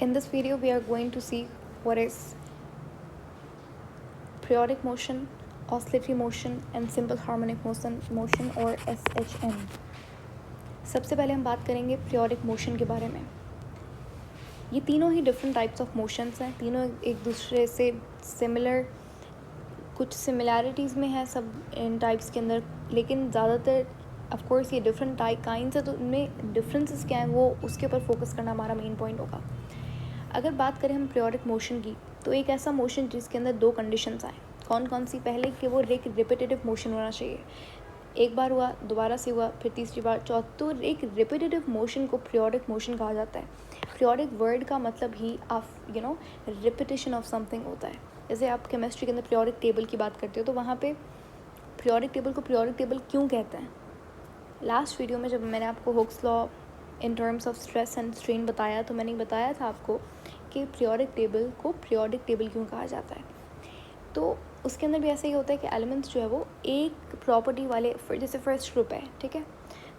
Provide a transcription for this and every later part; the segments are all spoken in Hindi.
In this video, we are going to see what is periodic motion, oscillatory motion and simple harmonic motion or SHM. सबसे पहले हम बात करेंगे periodic motion के बारे में. ये तीनों ही different types of motions हैं, तीनों एक दूसरे से similar, कुछ similarities में है सब इन types के अंदर, लेकिन ज़्यादातर of course ये different type kinds है, तो इनमें differences क्या हैं वो उसके ऊपर focus करना हमारा main point होगा. अगर बात करें हम periodic motion की, तो एक ऐसा मोशन जिसके अंदर दो कंडीशंस आए. कौन कौन सी? पहले कि वो एक रिपीटेटिव मोशन होना चाहिए, एक बार हुआ, दोबारा से हुआ, फिर तीसरी बार, चौथी. तो एक रिपीटेटिव मोशन को पीरियोडिक मोशन कहा जाता है. पीरियोडिक वर्ड का मतलब ही आप रिपीटेशन ऑफ समथिंग होता है. जैसे आप केमिस्ट्री के अंदर पीरियोडिक टेबल की बात करते हो, तो वहाँ पे पीरियोडिक टेबल को पीरियोडिक टेबल क्यों कहते हैं? लास्ट वीडियो में जब मैंने आपको Hooke's law in terms of stress and strain बताया, तो मैंने बताया था आपको कि पीरियोडिक टेबल को पीरियोडिक टेबल क्यों कहा जाता है. तो उसके अंदर भी ऐसा ही होता है कि एलिमेंट्स जो है वो एक प्रॉपर्टी वाले, जैसे फर्स्ट ग्रुप है, ठीक है,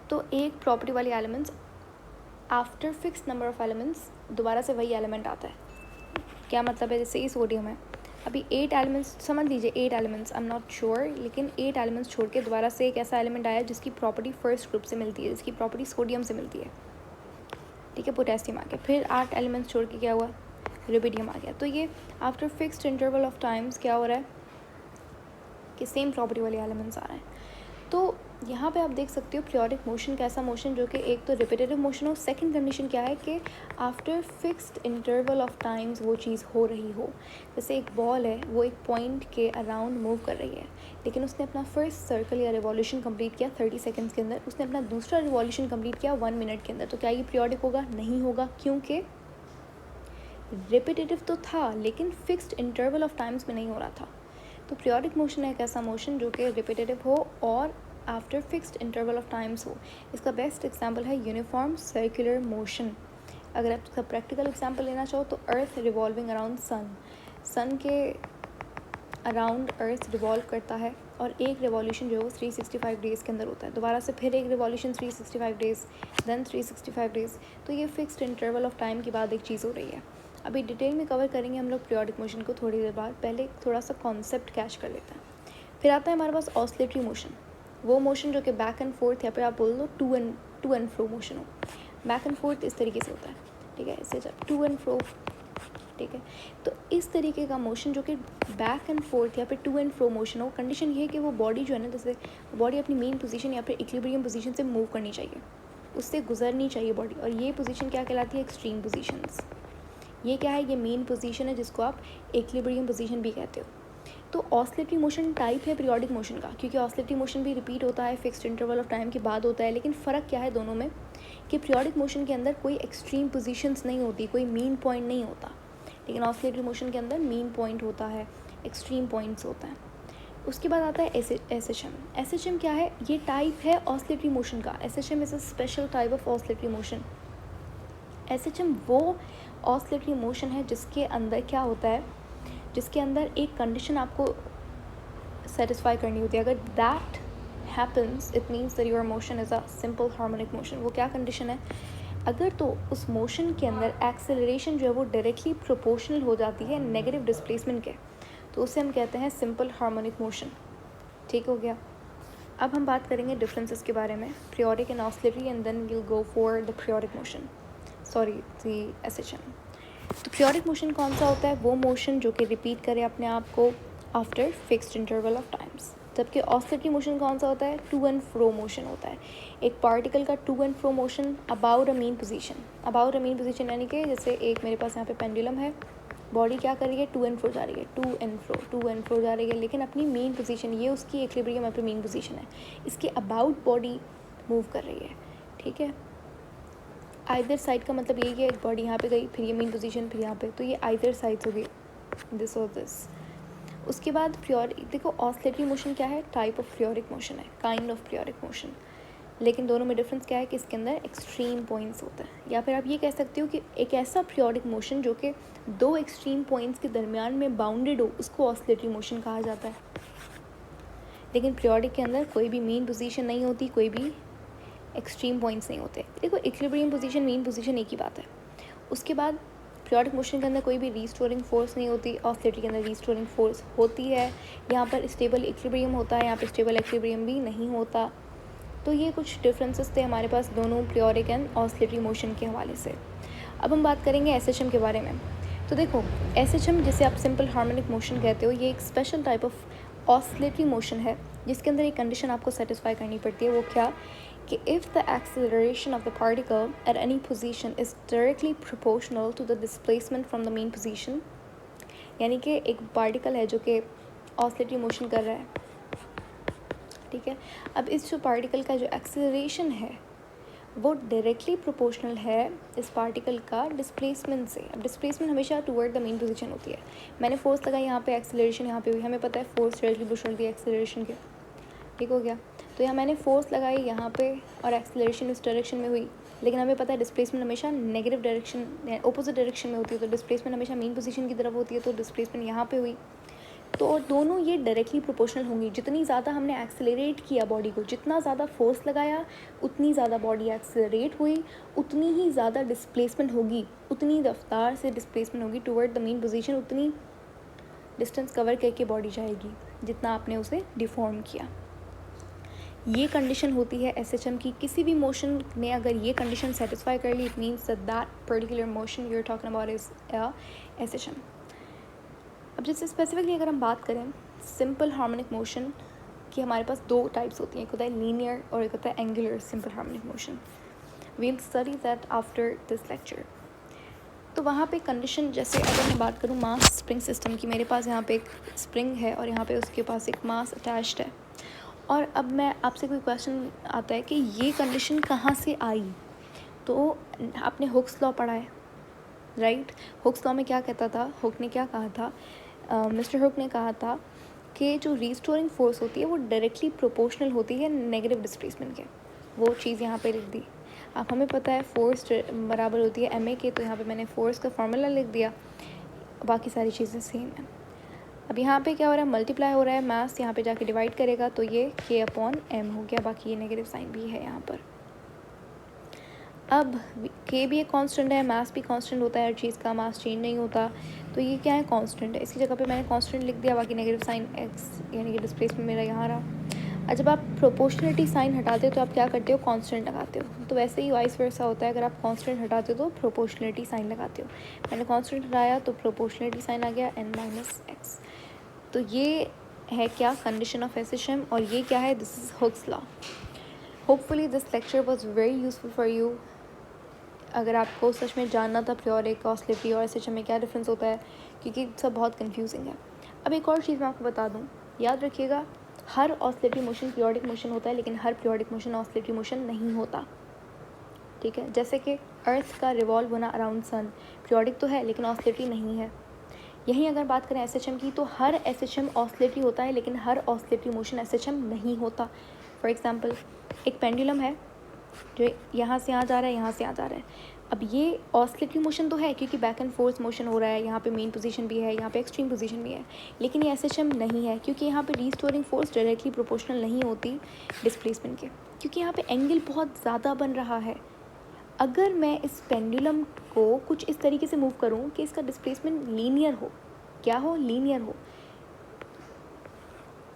तो एक प्रॉपर्टी वाले elements after fix number of elements दोबारा से वही एलिमेंट आता है. क्या मतलब है? जैसे ही सोडियम है, अभी 8 एलिमेंट्स समझ लीजिए, 8 elements, I am not sure, लेकिन 8 एलिमेंट्स छोड़ के दोबारा से एक ऐसा एलिमेंट आया जिसकी प्रॉपर्टी फर्स्ट ग्रुप से मिलती है, जिसकी प्रॉपर्टी सोडियम से मिलती है, ठीक है, पोटेशियम आ गया. फिर 8 एलिमेंट्स छोड़ के क्या हुआ? रुबिडियम आ गया. तो ये after fixed interval of times क्या हो रहा है कि सेम प्रॉपर्टी वाले एलिमेंट्स आ रहे हैं. तो यहाँ पे आप देख सकते हो पीरियोडिक मोशन का ऐसा मोशन जो कि एक तो रिपीटेटिव मोशन हो. सेकंड कंडीशन क्या है कि after fixed interval of times वो चीज़ हो रही हो. जैसे एक बॉल है, वो एक पॉइंट के अराउंड मूव कर रही है, लेकिन उसने अपना फर्स्ट सर्कल या रिवॉल्यूशन कंप्लीट किया 30 सेकेंड्स के अंदर, उसने अपना दूसरा रिवॉल्यूशन कंप्लीट किया 1 मिनट के अंदर. तो क्या ये पीरियोडिक होगा? नहीं होगा, क्योंकि रिपीटेटिव तो था लेकिन फिक्स्ड इंटरवल ऑफ टाइम्स में नहीं हो रहा था. तो पीरियोडिक मोशन है एक ऐसा मोशन जो कि रिपीटेटिव हो और after fixed interval of times हो. इसका बेस्ट एग्जांपल है यूनिफॉर्म सर्कुलर मोशन. अगर आप इसका प्रैक्टिकल एग्जांपल लेना चाहो तो अर्थ रिवॉल्विंग अराउंड सन के अराउंड अर्थ रिवॉल्व करता है और एक रिवॉल्यूशन जो है वो 365 डेज़ के अंदर होता है. दोबारा से फिर एक रिवॉल्यूशन 365 डेज़, देन 365 डेज़. तो ये फिक्स्ड इंटरवल ऑफ टाइम के बाद एक चीज़ हो रही है. अभी डिटेल में कवर करेंगे हम लोग पीरियोडिक मोशन को थोड़ी देर बाद. पहले थोड़ा सा कॉन्सेप्ट कैच कर लेते हैं. फिर आता है हमारे पास ऑसिलेटरी मोशन. वो मोशन जो कि बैक एंड फोर्थ, या फिर आप बोल दो टू एंड फ्रो मोशन हो. बैक एंड फोर्थ इस तरीके से होता है, ठीक है, इससे जब टू एंड फ्रो, ठीक है. तो इस तरीके का मोशन जो कि बैक एंड फोर्थ या फिर टू एंड फ्रो मोशन हो, कंडीशन ये है कि वो बॉडी जो है ना, जैसे बॉडी अपनी मेन पोजीशन या फिर इक्विलिब्रियम पोजीशन से मूव करनी चाहिए, उससे गुजरनी चाहिए बॉडी. और ये पोजीशन क्या कहलाती है? Extreme positions. ये क्या है? ये मेन पोजीशन है जिसको आप इक्विलिब्रियम पोजीशन भी कहते हो. तो ऑसिलेटरी मोशन टाइप है पीरियोडिक मोशन का, क्योंकि ऑसिलेटरी मोशन भी रिपीट होता है, फिक्स्ड इंटरवल ऑफ टाइम के बाद होता है. लेकिन फ़र्क क्या है दोनों में कि पीरियोडिक मोशन के अंदर कोई एक्सट्रीम पोजीशंस नहीं होती, कोई मीन पॉइंट नहीं होता, लेकिन ऑसिलेटरी मोशन के अंदर मीन पॉइंट होता है, एक्सट्रीम पॉइंट्स होता है. उसके बाद आता है एसएचएम. एसएचएम क्या है? ये टाइप है ऑसिलेटरी मोशन का. SHM is a special type of oscillatory motion. SHM वो ऑसिलेटरी मोशन है जिसके अंदर क्या होता है, जिसके अंदर एक कंडीशन आपको सेटिस्फाई करनी होती है. अगर that happens it means that your motion is a simple harmonic motion. वो क्या कंडीशन है? अगर तो उस मोशन के अंदर एक्सेलरेशन जो है वो डायरेक्टली प्रोपोर्शनल हो जाती है नेगेटिव डिस्प्लेसमेंट के, तो उसे हम कहते हैं सिंपल हार्मोनिक मोशन. ठीक हो गया. अब हम बात करेंगे डिफरेंसेस के बारे में, periodic and oscillatory, and then we'll go for the periodic motion, sorry the SHM. तो पीरियोडिक मोशन कौन सा होता है? वो मोशन जो कि रिपीट करे अपने आप को after fixed interval of times. जबकि ऑसिलेटरी मोशन कौन सा होता है? टू एंड फ्रो मोशन होता है. एक पार्टिकल का to and fro motion about a mean position. About a mean position यानी कि जैसे एक मेरे पास यहाँ पे पेंडुलम है, बॉडी क्या कर रही है? टू एंड फ्रो जा रही है, टू एंड फ्रो जा रही है, लेकिन अपनी मेन पोजीशन, ये उसकी इक्विलिब्रियम अपनी मेन पोजीशन है, इसके अबाउट बॉडी मूव कर रही है, ठीक है. आइदर साइड का मतलब यही है, एक बॉडी यहाँ पे गई, फिर ये मेन पोजीशन, फिर यहाँ पे, तो ये आइदर साइड हो गई, दिस और दिस. उसके बाद देखो ऑसिलेटरी मोशन क्या है? टाइप ऑफ पीरियोडिक मोशन है, काइंड ऑफ पीरियोडिक मोशन. लेकिन दोनों में डिफरेंस क्या है कि इसके अंदर एक्सट्रीम पॉइंट्स होता है. या फिर आप ये कह सकते हो कि एक ऐसा पीरियोडिक मोशन जो कि दो एक्सट्रीम पॉइंट्स के दरमियान में बाउंडेड हो, उसको ऑसिलेटरी मोशन कहा जाता है. लेकिन पीरियोडिक के अंदर कोई भी मेन पोजीशन नहीं होती, कोई भी एक्सट्रीम पॉइंट्स नहीं होते. देखो इक्विलिब्रियम पोजीशन, मेन पोजीशन एक ही बात है. उसके बाद पीरियोडिक मोशन के अंदर कोई भी रीस्टोरिंग फोर्स नहीं होती, ऑसिलेटरी के अंदर रीस्टोरिंग फोर्स होती है। यहाँ पर स्टेबल इक्विलिब्रियम होता है, यहाँ पर स्टेबल इक्विलिब्रियम भी नहीं होता। तो ये कुछ डिफरेंसेस थे हमारे पास दोनों पीरियोडिक एंड ऑसिलेटरी मोशन के हवाले से। अब हम बात करेंगे एसएचएम के बारे में। तो देखो, एसएचएम जिसे आप सिंपल हार्मोनिक मोशन कहते हो, ये एक special type of oscillatory motion है जिसके अंदर एक कंडीशन आपको सेटिस्फाई करनी पड़ती है। वो क्या कि if the acceleration of the particle at any position is directly proportional to the displacement from the mean position, यानी कि एक पार्टिकल है जो कि ऑसिलेटरी मोशन कर रहा है, ठीक है। अब इस जो पार्टिकल का जो एक्सेलरेशन है वो डायरेक्टली प्रोपोर्शनल है इस पार्टिकल का डिस्प्लेसमेंट से। अब डिस्प्लेसमेंट हमेशा टूवर्ड द मेन पोजीशन होती है। मैंने फोर्स लगाई यहाँ पे, एक्सेलरेशन यहाँ पे हुई, हमें पता है फोर्स डायरेक्टली प्रोपोर्शनल थी एक्सेलरेशन के, ठीक हो गया। तो यहाँ मैंने फोर्स लगाई यहाँ पे और एक्सेलरेशन इस डायरेक्शन में हुई, लेकिन हमें पता है डिस्प्लेसमेंट हमेशा नेगेटिव डायरेक्शन ऑपोजिट डायरेक्शन में होती है। तो डिस्प्लेसमेंट हमेशा मेन पोजीशन की तरफ होती है, तो डिस्प्लेसमेंट यहाँ पे हुई। तो और दोनों ये डायरेक्टली प्रोपोर्शनल होंगी। जितनी ज़्यादा हमने एक्सेलरेट किया बॉडी को, जितना ज़्यादा फोर्स लगाया, उतनी ज़्यादा बॉडी एक्सेलरेट हुई, उतनी ही ज़्यादा डिस्प्लेसमेंट होगी, उतनी रफ्तार से डिस्प्लेसमेंट होगी टुवर्ड द मेन पोजीशन, उतनी डिस्टेंस कवर करके बॉडी जाएगी जितना आपने उसे डिफॉर्म किया। ये कंडीशन होती है एसएचएम की। किसी भी मोशन ने अगर ये कंडीशन सेटिस्फाई कर ली, it means that particular motion you are talking about is SHM. अब जैसे स्पेसिफिकली अगर हम बात करें सिंपल हार्मोनिक मोशन की, हमारे पास दो टाइप्स होती हैं, एक होता है लीनियर और एक होता है angular simple harmonic motion. We will study that after this lecture. तो वहाँ पे कंडीशन, जैसे अगर मैं बात करूँ मास स्प्रिंग सिस्टम की, मेरे पास यहाँ पे एक स्प्रिंग है और यहाँ पे उसके पास एक मास अटैच्ड है, और अब मैं आपसे कोई क्वेश्चन आता है कि ये कंडीशन कहाँ से आई। तो आपने हुक्स लॉ पढ़ा है, राइट। हुक्स लॉ में क्या कहता था, हुक ने क्या कहा था, मिस्टर हुक ने कहा था कि जो रीस्टोरिंग फोर्स होती है वो डायरेक्टली प्रोपोर्शनल होती है नेगेटिव डिस्प्लेसमेंट के। वो चीज़ यहाँ पे लिख दी। अब हमें पता है फोर्स बराबर होती है एम के, तो यहाँ पे मैंने फोर्स का फार्मूला लिख दिया, बाकी सारी चीज़ें सेम है। अब यहाँ पे क्या हो रहा है, मल्टीप्लाई हो रहा है, मास यहाँ पे जाके डिवाइड करेगा तो ये k/m हो गया, बाकी ये नेगेटिव साइन भी है यहाँ पर। अब k भी एक कांस्टेंट है, मास भी कांस्टेंट होता है, हर चीज़ का मास चेंज नहीं होता, तो ये क्या है, कांस्टेंट है। इसकी जगह पे मैंने कांस्टेंट लिख दिया, बाकी नेगेटिव साइन x, यानी कि डिस्प्लेसमेंट मेरा यहाँ रहा। और जब आप प्रोपोर्शनलिटी साइन हटाते हो तो आप क्या करते हो, कांस्टेंट लगाते हो। तो वैसे ही वाइस वर्सा होता है, अगर आप कांस्टेंट हटाते हो तो प्रोपोर्शनलिटी साइन लगाते हो। मैंने कांस्टेंट हटाया तो प्रोपोर्शनलिटी साइन आ गया n-x। तो ये है क्या, कंडीशन ऑफ एसएचएम, और ये क्या है, this is Hooke's law. Hopefully this lecture was very useful for you. अगर आपको सच में जानना था पीरियोडिक, ऑसिलेटरी और एसएचएम में क्या डिफरेंस होता है, क्योंकि सब बहुत कंफ्यूजिंग है। अब एक और चीज़ मैं आपको बता दूं, याद रखिएगा, हर ऑसिलेटरी मोशन पीरियोडिक मोशन होता है, लेकिन हर पीरियोडिक मोशन ऑसिलेटरी मोशन नहीं होता, ठीक है। जैसे कि अर्थ का रिवॉल्व होना अराउंड सन पीरियोडिक तो है लेकिन ऑसिलेटरी नहीं है। यहीं अगर बात करें एसएचएम की, तो हर एसएचएम ऑसिलेटरी होता है लेकिन हर ऑसिलेटरी मोशन एसएचएम नहीं होता। फॉर एग्जांपल, एक पेंडुलम है जो यहाँ से यहाँ जा रहा है, यहाँ से यहाँ जा रहा है। अब ये ऑसिलेटरी मोशन तो है क्योंकि बैक एंड फोर्स मोशन हो रहा है, यहाँ पे मेन पोजीशन भी है, यहाँ पे एक्सट्रीम पोजीशन भी है, लेकिन ये एसएचएम नहीं है क्योंकि यहाँ पे रीस्टोरिंग फोर्स डायरेक्टली प्रोपोर्शनल नहीं होती डिस्प्लेसमेंट के, क्योंकि यहाँ पे एंगल बहुत ज़्यादा बन रहा है। अगर मैं इस पेंडुलम को कुछ इस तरीके से मूव करूँ कि इसका डिस्प्लेसमेंट लीनियर हो, क्या हो, लीनियर हो,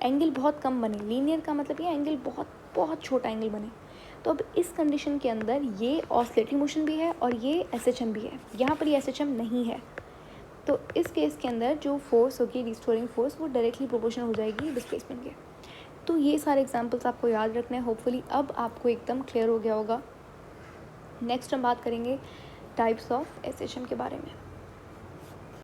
एंगल बहुत कम बने, लीनियर का मतलब ये एंगल बहुत बहुत छोटा एंगल बने, तो अब इस कंडीशन के अंदर ये ऑसिलेटरी मोशन भी है और ये एसएचएम भी है, यहाँ पर ये एसएचएम नहीं है। तो इस केस के अंदर जो फोर्स होगी रिस्टोरिंग फोर्स, वो डायरेक्टली प्रोपोर्शनल हो जाएगी डिस्प्लेसमेंट के। तो ये सारे एग्जांपल्स आपको याद रखने हैं। होपफुली अब आपको एकदम क्लियर हो गया होगा। नेक्स्ट हम बात करेंगे टाइप्स ऑफ एसएचएम के बारे में।